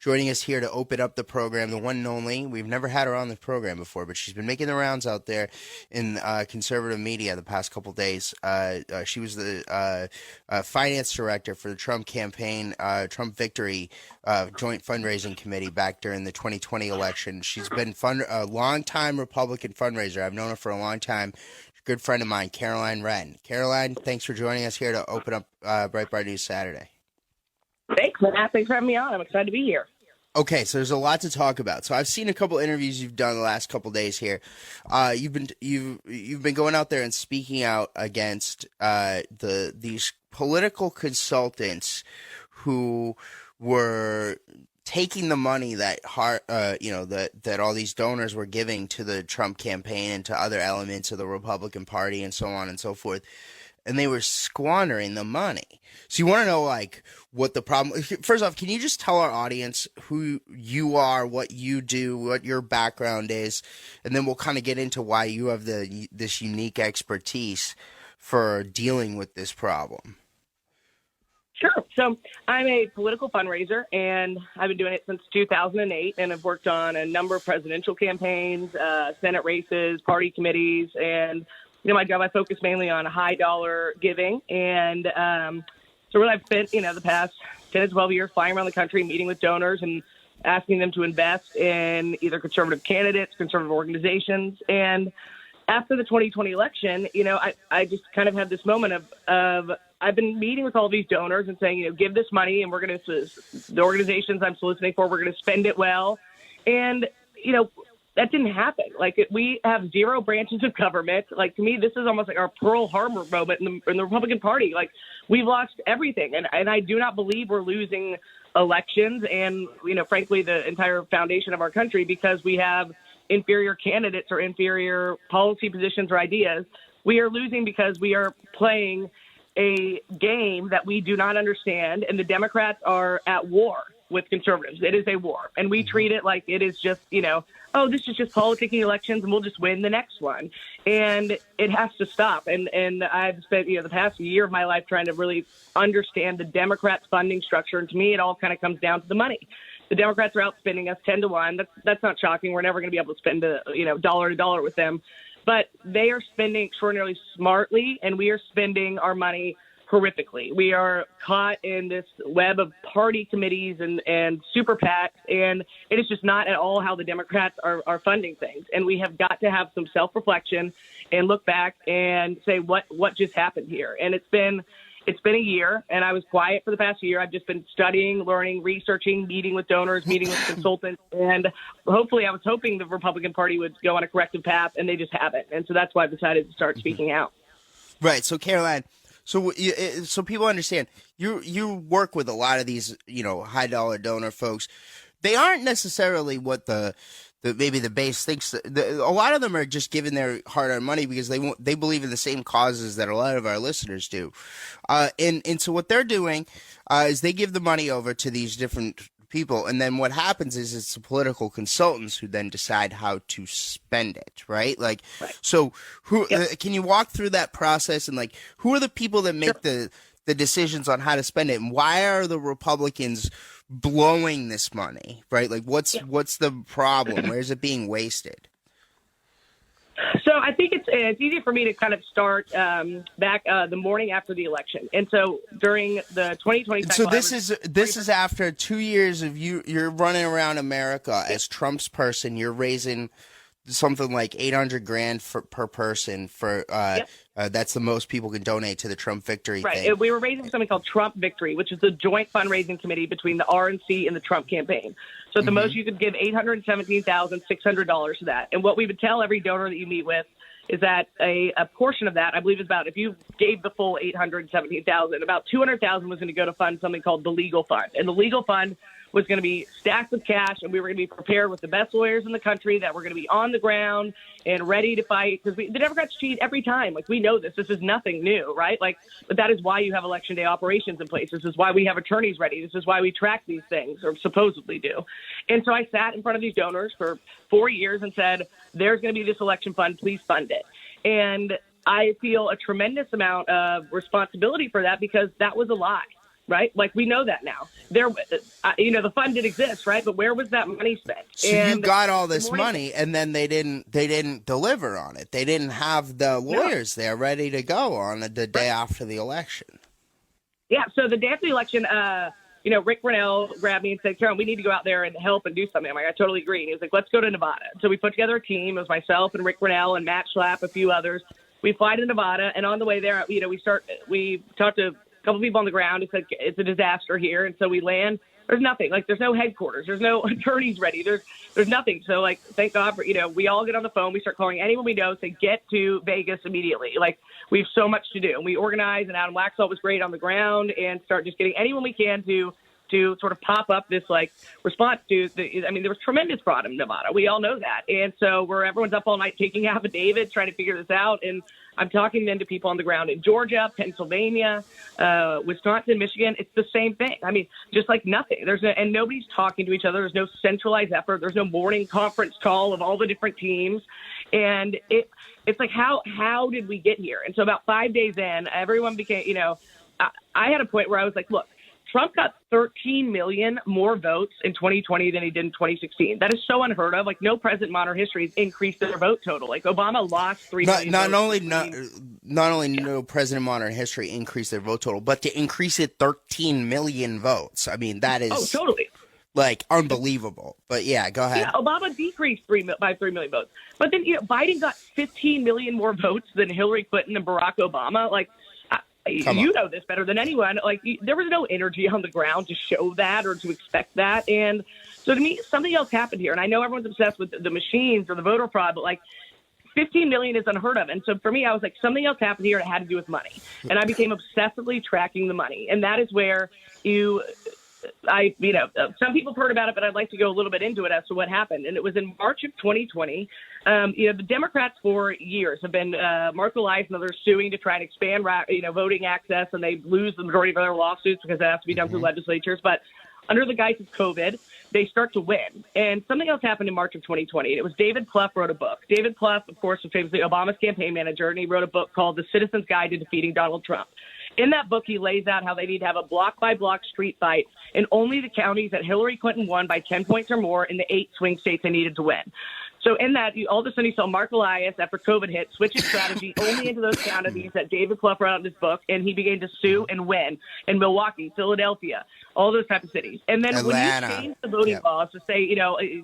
joining us here to open up the program, the one and only. We've never had her on the program before, but she's been making the rounds out there in conservative media the past couple days. She was the finance director for the Trump campaign, Trump Victory joint fundraising committee back during the 2020 election. She's been a longtime Republican fundraiser. I've known her for a long time. Good friend of mine, Caroline Wren. Caroline, thanks for joining us here to open up Breitbart News Saturday. Thanks, Matt. Thanks for having me on. I'm excited to be here. Okay, so there's a lot to talk about. So I've seen a couple interviews you've done the last couple days here. You've been going out there and speaking out against these political consultants who were taking the money that that all these donors were giving to the Trump campaign and to other elements of the Republican Party and so on and so forth. And they were squandering the money. So you want to know, like, what the problem... First off, can you just tell our audience who you are, what you do, what your background is, and then we'll kind of get into why you have this unique expertise for dealing with this problem. Sure. So I'm a political fundraiser, and I've been doing it since 2008, and I've worked on a number of presidential campaigns, Senate races, party committees, and... my job, I focus mainly on high dollar giving. And so really I've spent, the past 10 to 12 years flying around the country, meeting with donors and asking them to invest in either conservative candidates, conservative organizations. And after the 2020 election, I just kind of had this moment of I've been meeting with all these donors and saying, give this money and we're going to, the organizations I'm soliciting for, we're going to spend it well. And, that didn't happen. We have zero branches of government. To me, this is almost like our Pearl Harbor moment in the Republican Party. We've lost everything. And I do not believe we're losing elections and, frankly, the entire foundation of our country because we have inferior candidates or inferior policy positions or ideas. We are losing because we are playing a game that we do not understand, and the Democrats are at war with conservatives. It is a war, and we treat it like it is just, this is just politicking elections and we'll just win the next one. And it has to stop. And I've spent, the past year of my life trying to really understand the Democrats' funding structure. And to me, it all kind of comes down to the money. The Democrats are outspending us 10 to 1. That's not shocking. We're never going to be able to spend dollar to dollar with them. But they are spending extraordinarily smartly, and we are spending our money horrifically. We are caught in this web of party committees and super PACs, and it is just not at all how the Democrats are funding things. And we have got to have some self-reflection and look back and say what just happened here. And it's been a year, and I was quiet for the past year. I've just been studying, learning, researching, meeting with donors, meeting with consultants, and hopefully I was hoping the Republican Party would go on a corrective path, and they just haven't. And so that's why I've decided to start speaking out. Right. So, Caroline, so people understand, you work with a lot of these, high dollar donor folks. They aren't necessarily what maybe the base thinks. A lot of them are just giving their hard-earned money because they believe in the same causes that a lot of our listeners do. And so what they're doing is they give the money over to these different people, and then what happens is it's the political consultants who then decide how to spend it, right? Right. So can you walk through that process and who are the people that make the decisions on how to spend it, and why are the Republicans blowing this money, right? What's the problem? Where is it being wasted? So I think it's easy for me to kind of start back the morning after the election. And so during the 2020 cycle, so this is after 2 years of you're running around America as Trump's person. You're raising something like $800,000 per person for that's the most people can donate to the Trump Victory thing. We were raising something called Trump Victory, which is the joint fundraising committee between the RNC and the Trump campaign. So at the most, you could give $817,600 to that. And what we would tell every donor that you meet with is that a portion of that, I believe, is about, if you gave the full $817,000, about $200,000 was going to go to fund something called the legal fund. And the legal fund was going to be stacked with cash, and we were going to be prepared with the best lawyers in the country that were going to be on the ground and ready to fight, because the Democrats cheat every time. We know this. This is nothing new, right? But that is why you have Election Day operations in place. This is why we have attorneys ready. This is why we track these things, or supposedly do. And so I sat in front of these donors for 4 years and said, there's going to be this election fund. Please fund it. And I feel a tremendous amount of responsibility for that, because that was a lie. Right? We know that now. the fund did exist, right? But where was that money spent? So and you got all this money, and then they didn't deliver on it. They didn't have the lawyers there ready to go on the day after the election. Yeah. So the day after the election, Rick Grinnell grabbed me and said, Caroline, we need to go out there and help and do something. I'm like, I totally agree. And he was like, let's go to Nevada. So we put together a team. It was myself and Rick Grinnell and Matt Schlapp, a few others. We fly to Nevada, and on the way there, we talked to a couple people on the ground who said it's a disaster here. And so we land. There's nothing. Like, there's no headquarters. There's no attorneys ready. There's nothing. So, like, thank God for, we all get on the phone. We start calling anyone we know, say, get to Vegas immediately. Like, we have so much to do. And we organize, and Adam Waxall was great on the ground, and start just getting anyone we can to sort of pop up this, like, response to there was tremendous fraud in Nevada. We all know that. And so everyone's up all night taking affidavits, trying to figure this out. And I'm talking then to people on the ground in Georgia, Pennsylvania, Wisconsin, Michigan. It's the same thing. I mean, just like nothing. And nobody's talking to each other. There's no centralized effort. There's no morning conference call of all the different teams. And it's like, how did we get here? And so about 5 days in, everyone became, I had a point where I was like, look, Trump got 13 million more votes in 2020 than he did in 2016. That is so unheard of. Like, no president in modern history has increased their vote total. Like, Obama lost 3 million votes. Not only no president in modern history increased their vote total, but to increase it 13 million votes. I mean, that is totally like unbelievable. But yeah, go ahead. Yeah, Obama decreased by 3 million votes. But then Biden got 15 million more votes than Hillary Clinton and Barack Obama. Like, you know this better than anyone. Like, there was no energy on the ground to show that or to expect that. And so to me, something else happened here. And I know everyone's obsessed with the machines or the voter fraud, but like 15 million is unheard of. And so for me, I was like, something else happened here. It had to do with money. And I became obsessively tracking the money. And that is where some people have heard about it, but I'd like to go a little bit into it as to what happened. And it was in March of 2020. The Democrats for years have been, Mark Elias and others, suing to try and expand, voting access, and they lose the majority of their lawsuits because it has to be done through legislatures. But under the guise of COVID, they start to win. And something else happened in March of 2020. It was David Plouffe wrote a book. David Plouffe, of course, was famously Obama's campaign manager, and he wrote a book called The Citizen's Guide to Defeating Donald Trump. In that book, he lays out how they need to have a block-by-block street fight in only the counties that Hillary Clinton won by 10 points or more in the 8 swing states they needed to win. So in that, all of a sudden you saw Mark Elias, after COVID hit, switch his strategy only into those counties that David Plouffe wrote out in his book, and he began to sue and win in Milwaukee, Philadelphia, all those types of cities. And then Atlanta. When you change the voting laws to say,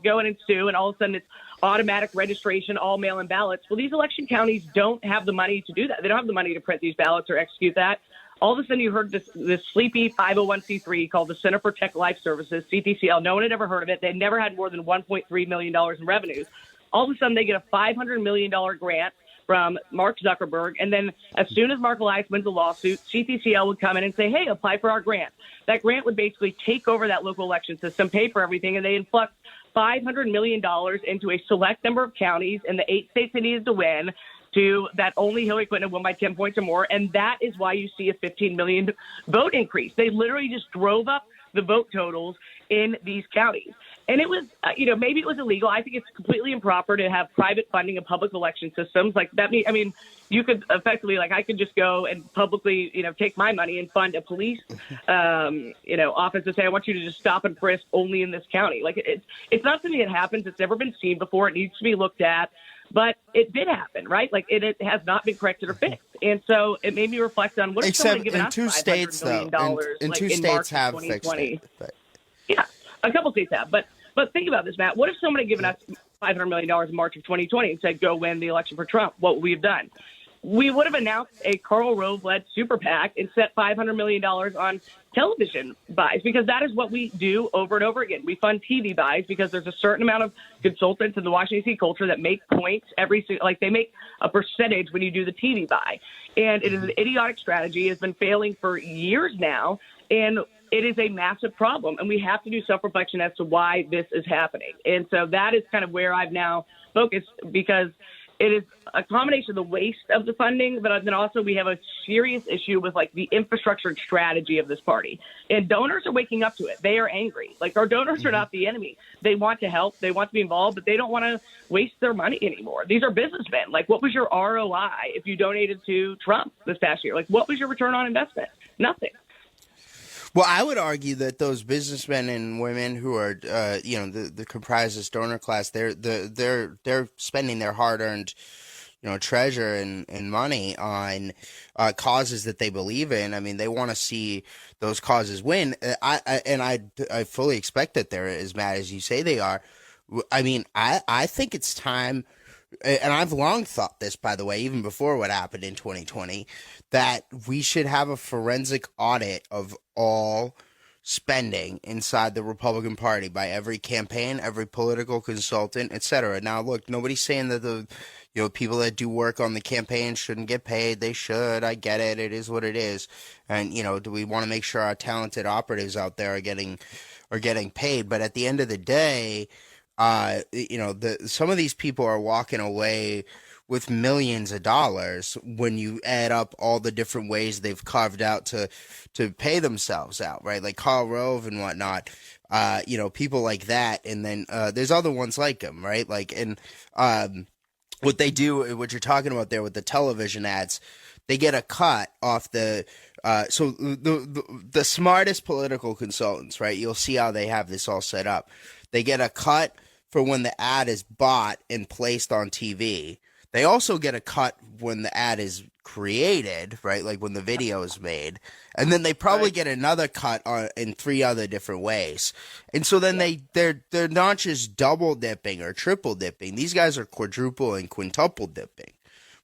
go in and sue, and all of a sudden it's automatic registration, all mail-in ballots, well, these election counties don't have the money to do that. They don't have the money to print these ballots or execute that. All of a sudden, you heard this sleepy 501c3 called the Center for Tech Life Services, CTCL. No one had ever heard of it. They never had more than $1.3 million in revenues. All of a sudden, they get a $500 million grant from Mark Zuckerberg. And then as soon as Mark Elias wins the lawsuit, CTCL would come in and say, hey, apply for our grant. That grant would basically take over that local election system, pay for everything, and they influx $500 million into a select number of counties in the 8 states they needed to win, to that only Hillary Clinton won by 10 points or more. And that is why you see a 15 million vote increase. They literally just drove up the vote totals in these counties. And it was, maybe it was illegal. I think it's completely improper to have private funding of public election systems. Like that, you could effectively, I could just go and publicly, take my money and fund a police, office to say, I want you to just stop and frisk only in this county. Like it's not something that happens. It's never been seen before. It needs to be looked at. But it did happen, right? Like it has not been corrected or fixed, and so it made me reflect on what if someone given us $500 million in two in states March have of fixed 2020. it. But... Yeah, a couple states have, but think about this, Matt. What if someone had given us $500 million in March of 2020 and said, "Go win the election for Trump"? What would we have done? We would have announced a Karl Rove-led super PAC and set $500 million on television buys, because that is what we do over and over again. We fund TV buys because there's a certain amount of consultants in the Washington, D.C. culture that make points they make a percentage when you do the TV buy. And it is an idiotic strategy. It's been failing for years now, and it is a massive problem. And we have to do self-reflection as to why this is happening. And so that is kind of where I've now focused, because it is a combination of the waste of the funding, but then also we have a serious issue with the infrastructure and strategy of this party. And donors are waking up to it. They are angry. Our donors are not the enemy. They want to help. They want to be involved, but they don't want to waste their money anymore. These are businessmen. What was your ROI if you donated to Trump this past year? What was your return on investment? Nothing. Well, I would argue that those businessmen and women who are, the comprise this donor class, they're spending their hard-earned, treasure and money on causes that they believe in. I mean, they want to see those causes win. I fully expect that they're as mad as you say they are. I mean, I think it's time, and I've long thought this, by the way, even before what happened in 2020, that we should have a forensic audit of all spending inside the Republican Party by every campaign, every political consultant, etc. Now, look, nobody's saying that the people that do work on the campaign shouldn't get paid. They should. I get it. It is what it is. And do we want to make sure our talented operatives out there are getting paid? But at the end of the day, some of these people are walking away with millions of dollars when you add up all the different ways they've carved out to pay themselves out, right? Like Karl Rove and whatnot, people like that. And then there's other ones like him, right? What they do, what you're talking about there with the television ads, they get a cut off the so the smartest political consultants, right? You'll see how they have this all set up. They get a cut for when the ad is bought and placed on TV. They also get a cut when the ad is created, right? Like when the video is made. And then they probably get another cut in 3 other different ways. And so then they're not just double dipping or triple dipping. These guys are quadruple and quintuple dipping,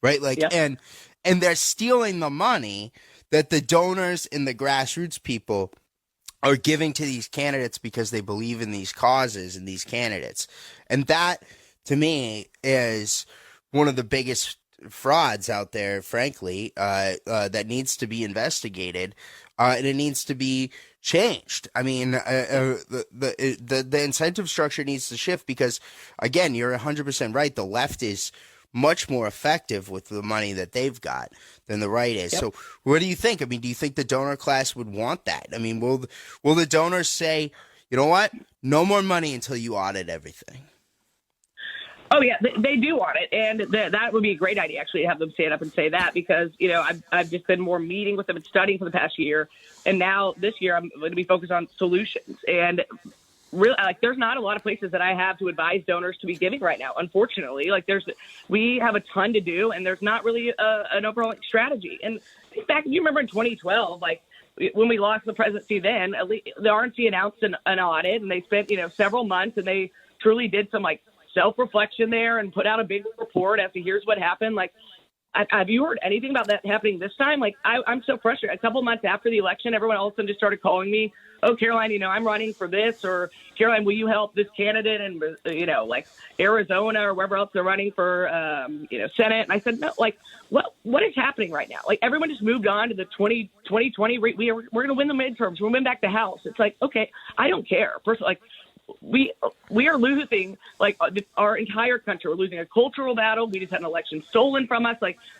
right? And they're stealing the money that the donors and the grassroots people are giving to these candidates because they believe in these causes and these candidates. And that, to me, is one of the biggest frauds out there, frankly, that needs to be investigated, and it needs to be changed. I mean, the incentive structure needs to shift because, again, you're 100% right. The left is much more effective with the money that they've got than the right is. Yep. So what do you think? I mean, do you think the donor class would want that? I mean, will the donors say, you know what, no more money until you audit everything? Oh, yeah, they do want it. And that would be a great idea, actually, to have them stand up and say that because, I've just been more meeting with them and studying for the past year. And now this year I'm going to be focused on solutions. And really, there's not a lot of places that I have to advise donors to be giving right now, unfortunately. We have a ton to do, and there's not really an overall strategy. And in fact, you remember in 2012, when we lost the presidency then, the RNC announced an audit, and they spent, several months, and they truly did some, self-reflection there and put out a big report as to here's what happened. Have you heard anything about that happening this time? I'm so frustrated. A couple months after the election, everyone all of a sudden just started calling me, oh, Caroline, I'm running for this, or Caroline, will you help this candidate in, Arizona or wherever else they're running for, Senate. And I said, no, what is happening right now? Everyone just moved on to the 2020. We're going to win the midterms. We'll win back the House. It's okay, I don't care. First, we are losing our entire country. We're losing a cultural battle. We just had an election stolen from us.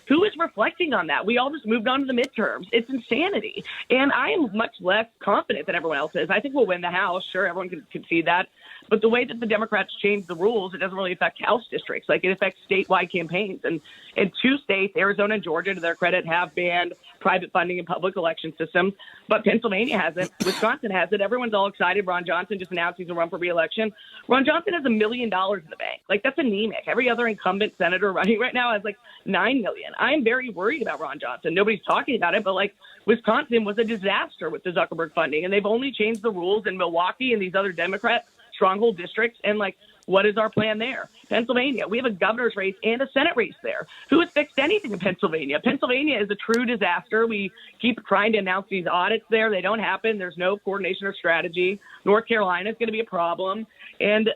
Who is reflecting on that? We all just moved on to the midterms. It's insanity. And I am much less confident than everyone else is. I think we'll win the House. Sure, everyone can concede that. But the way that the Democrats changed the rules, it doesn't really affect House districts. It affects statewide campaigns. And in 2 states, Arizona and Georgia, to their credit, have banned private funding in public election systems. But Pennsylvania hasn't. Wisconsin has it. Everyone's all excited. Ron Johnson just announced he's going to run for re-election. Ron Johnson has $1 million in the bank. That's anemic. Every other incumbent senator running right now has $9 million. I'm very worried about Ron Johnson. Nobody's talking about it, but Wisconsin was a disaster with the Zuckerberg funding, and they've only changed the rules in Milwaukee and these other Democrat stronghold districts. And what is our plan there? Pennsylvania, we have a governor's race and a Senate race there. Who has fixed anything in Pennsylvania? Pennsylvania is a true disaster. We keep trying to announce these audits there. They don't happen. There's no coordination or strategy. North Carolina is going to be a problem. And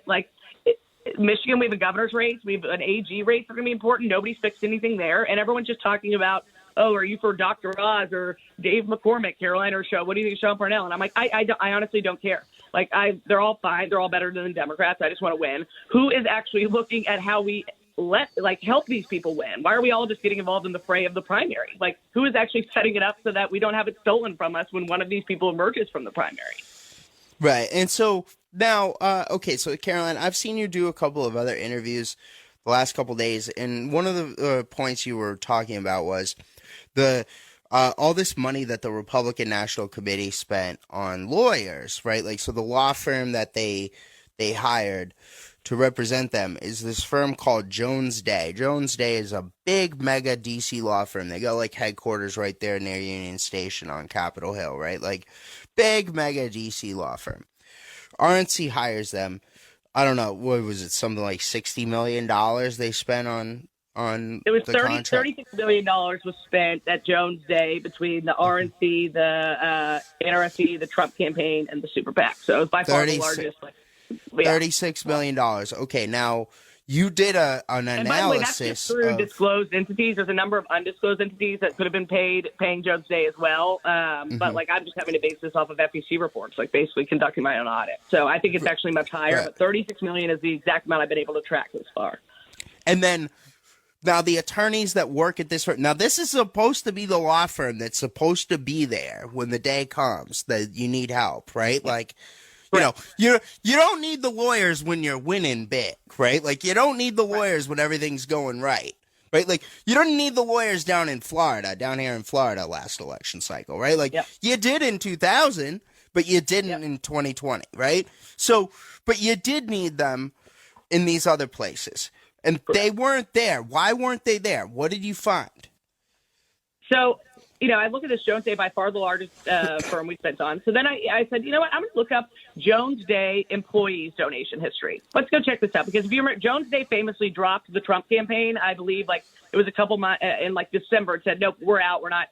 Michigan, we have a governor's race. We have an AG race that's going to be important. Nobody's fixed anything there. And everyone's just talking about, oh, are you for Dr. Oz or Dave McCormick, Carolina, or show? What do you think of Sean Parnell? And I'm I honestly don't care. They're all fine. They're all better than the Democrats. I just want to win. Who is actually looking at how we help these people win? Why are we all just getting involved in the fray of the primary? Who is actually setting it up so that we don't have it stolen from us when one of these people emerges from the primary? Right. And so now, so Caroline, I've seen you do a couple of other interviews the last couple of days, and one of the points you were talking about was the all this money that the Republican National Committee spent on lawyers, right? Like, so the law firm that they hired to represent them is this firm called Jones Day. Jones Day is a big mega DC law firm. They got like headquarters right there near Union Station on Capitol Hill, right? Like big mega DC law firm. RNC hires them. I don't know, what was it, something like $60 million they spent on It was the contract? $36 million was spent at Jones Day between the RNC, the NRSC, the Trump campaign, and the super PAC. So it was by far the largest. $36 million. Okay, now you did an analysis. And by the way, that's just through disclosed entities. There's a number of undisclosed entities that could have been paying Jones Day as well. But like, I'm just having to base this off of FEC reports, like basically conducting my own audit. So I think it's actually much higher. Right. But $36 million is the exact amount I've been able to track this far. And then now the attorneys that work at this firm. Now this is supposed to be the law firm that's supposed to be there when the day comes that you need help, right? Like. You know, you don't need the lawyers when you're winning big, right? Like, you don't need the lawyers when everything's going right? Like, you don't need the lawyers down here in Florida last election cycle, right? Like, you did in 2000, but you didn't in 2020, right? So, but you did need them in these other places, and they weren't there. Why weren't they there? What did you find? So, you know, I look at this Jones Day, by far the largest firm we spent on. So then I said, you know what, I'm going to look up Jones Day employees donation history. Let's go check this out. Because if you remember, Jones Day famously dropped the Trump campaign. I believe like it was a couple months in like December. It said, nope, we're out. We're not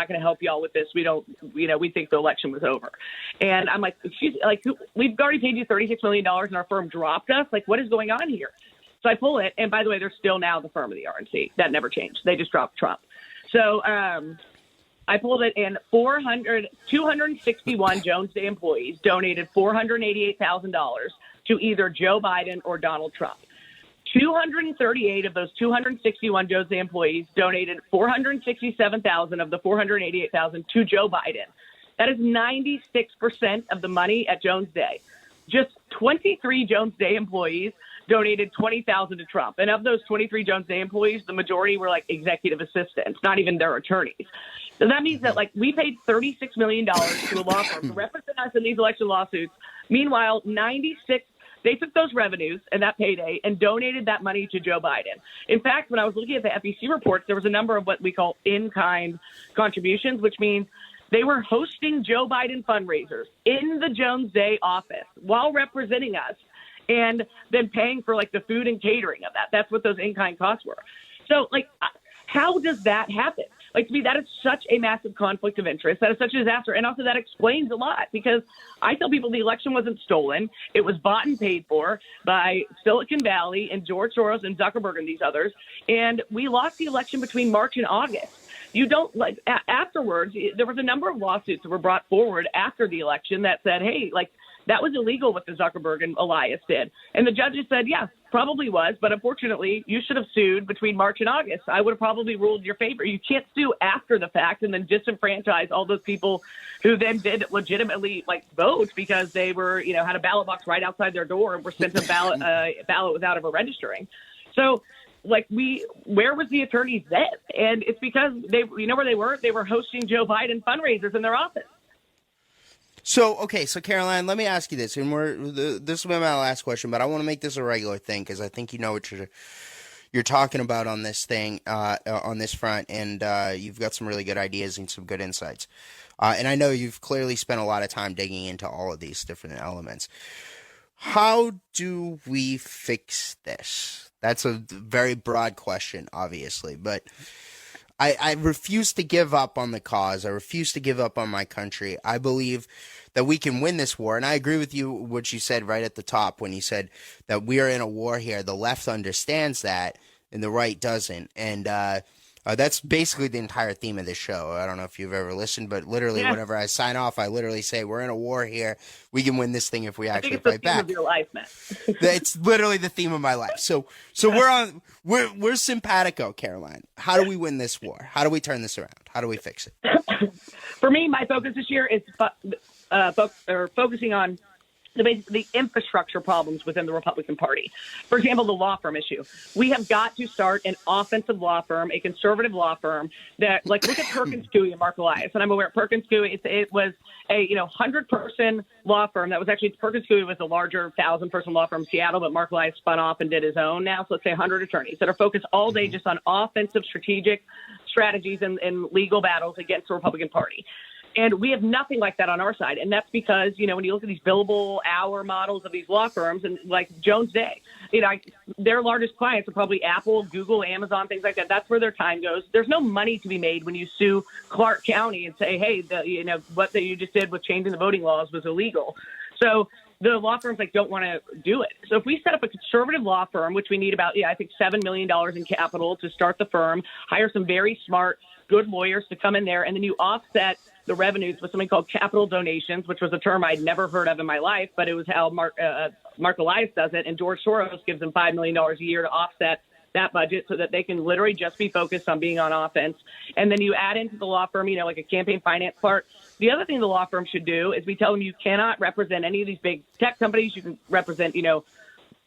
going to help y'all with this. We don't, you know, we think the election was over. And I'm like, excuse me, like, we've already paid you $36 million and our firm dropped us. Like, what is going on here? So I pull it. And by the way, they're still now the firm of the RNC. That never changed. They just dropped Trump. So, I pulled it in 261 Jones Day employees donated $488,000 to either Joe Biden or Donald Trump. 238 of those 261 Jones Day employees donated $467,000 of the $488,000 to Joe Biden. That is 96% of the money at Jones Day. Just 23 Jones Day employees donated $20,000 to Trump. And of those 23 Jones Day employees, the majority were like executive assistants, not even their attorneys. So that means that like we paid $36 million to a law firm to represent us in these election lawsuits. Meanwhile, 96, they took those revenues and that payday and donated that money to Joe Biden. In fact, when I was looking at the FEC reports, there was a number of what we call in-kind contributions, which means they were hosting Joe Biden fundraisers in the Jones Day office while representing us and then paying for like the food and catering of that. That's what those in-kind costs were. So like, how does that happen? Like, to me, that is such a massive conflict of interest. That is such a disaster. And also that explains a lot because I tell people the election wasn't stolen. It was bought and paid for by Silicon Valley and George Soros and Zuckerberg and these others. And we lost the election between March and August. You don't like afterwards. There was a number of lawsuits that were brought forward after the election that said, hey, like, that was illegal what the Zuckerberg and Elias did. And the judges said, yeah, probably was. But unfortunately, you should have sued between March and August. I would have probably ruled in your favor. You can't sue after the fact and then disenfranchise all those people who then did legitimately like vote because they were, you know, had a ballot box right outside their door and were sent a ballot without ever registering. So like where was the attorneys then? And it's because you know where they were? They were hosting Joe Biden fundraisers in their office. So, okay, so Caroline, let me ask you this, and this will be my last question, but I want to make this a regular thing because I think you know what you're talking about on this thing, on this front, and you've got some really good ideas and some good insights. And I know you've clearly spent a lot of time digging into all of these different elements. How do we fix this? That's a very broad question, obviously, but I refuse to give up on the cause. I refuse to give up on my country. I believe that we can win this war. And I agree with you, what you said right at the top when you said that we are in a war here. The left understands that and the right doesn't. And that's basically the entire theme of this show. I don't know if you've ever listened, but literally whenever I sign off, I literally say, we're in a war here. We can win this thing if we actually fight back. It's the theme of your life, man. It's literally the theme of my life. So we're simpatico, Caroline. How do we win this war? How do we turn this around? How do we fix it? For me, my focus this year is focusing on the infrastructure problems within the Republican Party. For example, the law firm issue. We have got to start an offensive law firm, a conservative law firm that, like, look at Perkins Coie and Mark Elias. And I'm aware Perkins Coie, it was a 100-person law firm that was actually, Perkins Coie was a larger 1,000-person law firm in Seattle, but Mark Elias spun off and did his own now. So let's say 100 attorneys that are focused all day just on offensive strategic strategies and legal battles against the Republican Party. And we have nothing like that on our side. And that's because, when you look at these billable hour models of these law firms and like Jones Day, their largest clients are probably Apple, Google, Amazon, things like that. That's where their time goes. There's no money to be made when you sue Clark County and say, hey, what you just did with changing the voting laws was illegal. So the law firms don't want to do it. So if we set up a conservative law firm, which we need about, I think $7 million in capital to start the firm, hire some very smart, good lawyers to come in there, and then you offset the revenues with something called capital donations, which was a term I'd never heard of in my life, but it was how Mark Elias does it. And George Soros gives them $5 million a year to offset that budget so that they can literally just be focused on being on offense. And then you add into the law firm, like a campaign finance part. The other thing the law firm should do is we tell them you cannot represent any of these big tech companies. You can represent,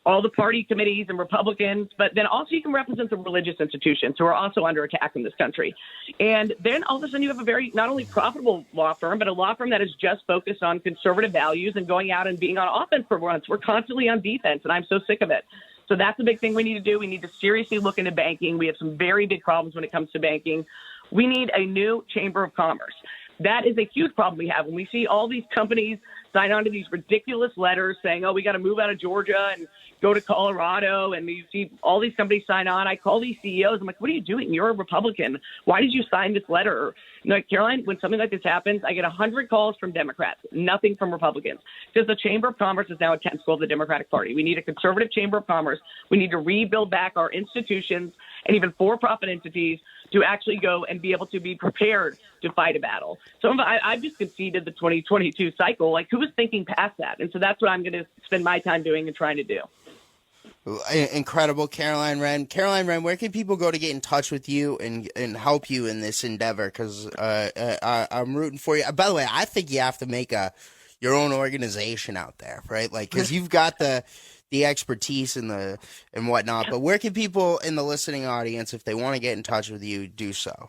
all the party committees and Republicans, but then also you can represent the religious institutions who are also under attack in this country. And then all of a sudden you have a very not only profitable law firm, but a law firm that is just focused on conservative values and going out and being on offense for once. We're constantly on defense, and I'm so sick of it. So that's a big thing we need to do. We need to seriously look into banking. We have some very big problems when it comes to banking. We need a new Chamber of Commerce. That is a huge problem we have. When we see all these companies sign on to these ridiculous letters saying, we got to move out of Georgia and go to Colorado, and you see all these companies sign on. I call these CEOs. I'm like, what are you doing? You're a Republican. Why did you sign this letter? Caroline, when something like this happens, I get 100 calls from Democrats, nothing from Republicans, because the Chamber of Commerce is now a tentacle of the Democratic Party. We need a conservative Chamber of Commerce. We need to rebuild back our institutions and even for-profit entities to actually go and be able to be prepared to fight a battle. So I've just conceded the 2022 cycle. Who was thinking past that? And so that's what I'm going to spend my time doing and trying to do. Incredible, Caroline Wren. Caroline Wren, where can people go to get in touch with you and help you in this endeavor? Because I'm rooting for you. By the way, I think you have to make your own organization out there, right? Because you've got the expertise and whatnot. But where can people in the listening audience, if they want to get in touch with you, do so?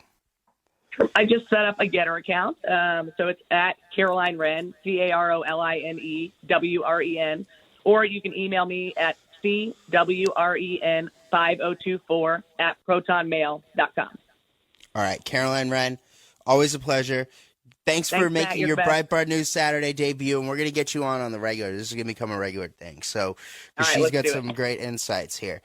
I just set up a Getter account. So it's at Caroline Wren, CarolineWren, or you can email me at CWREN5024@protonmail.com. All right, Caroline Wren, always a pleasure. Thanks for making your Breitbart News Saturday debut, and we're going to get you on the regular. This is going to become a regular thing. So she's got some great insights here.